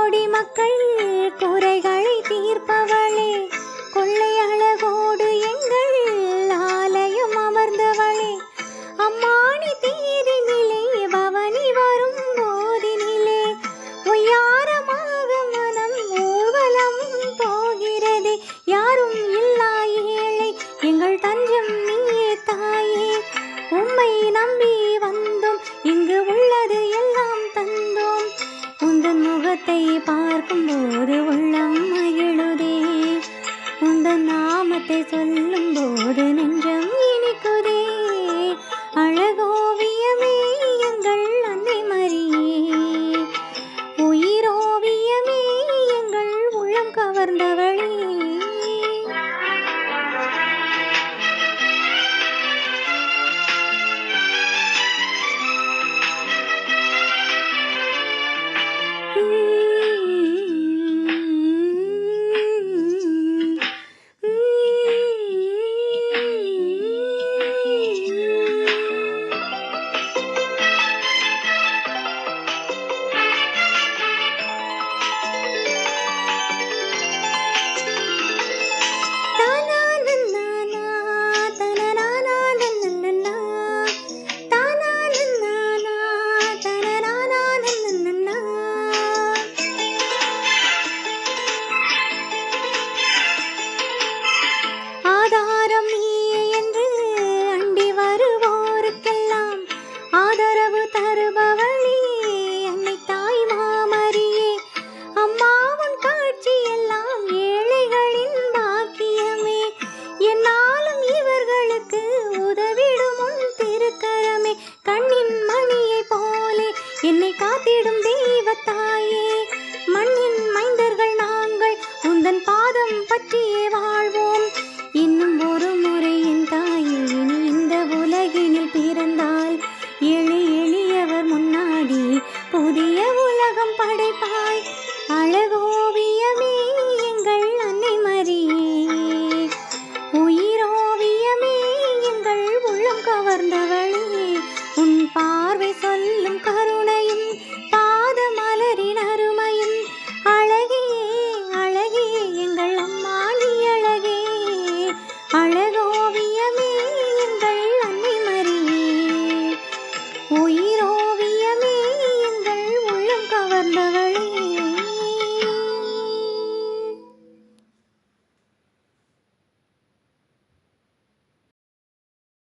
கோடி மக்கள் குறைகளை தீர்ப்பவளே, கொள்ளை அழகோடு எங்கள் ஆலயம் அமர்ந்தவளே, அம்மானி தேரினிலே பவனி வரும் போதினிலே ஒய்யாரமாக மனம் ஊர்வலம் போகிறதே. யாரும் இல்லா ஏழை எங்கள் தஞ்சம் நீயே தாயே, உம்மை நம்பி வந்தோம், இங்கு உள்ளது எல்லாம் தந்தோம். உந்தன் முகத்தை பார்க்கும்போது உள்ளம் மகிழுதே, உந்தன் நாமத்தை சொல்லும் போது நெஞ்சம் இனிக்குதே. அழகோவியமே எங்கள் அன்னை மரியே, உயிரோவியமே எங்கள் உள்ளம் கவர்ந்தவளே. ஆதாரம் நீயே என்று அண்டி வருவோருக்கெல்லாம் ஆதரவு தருபவளே, அன்னை தாய் மாமரியே, அம்மாவின் காட்சி எல்லாம் ஏழைகளின் பாக்கியமே. என்னாலும் இவர்களுக்கு உதவிடும் உன் திருக்கரமே, கண்ணின் மணியை போலே என்னை காத்திடும் தெய்வத்தாயே. மண்ணின் மைந்தர்கள் நாங்கள் உந்தன் பாதம் பற்றியே வாழ்வோம். இன்னும் ஒரு முறை என் தாயே நீ இந்த உலகினில் பிறந்தால் ஏழை எளியவர் முன்னாடி புதிய உலகம் படைப்பாய். அழகோவியமே எங்கள் அன்னை மரியே, உயிரோவியமே எங்கள் உள்ளம் கவர்ந்தவளே, உன் பார்வை சொல்லும் கரு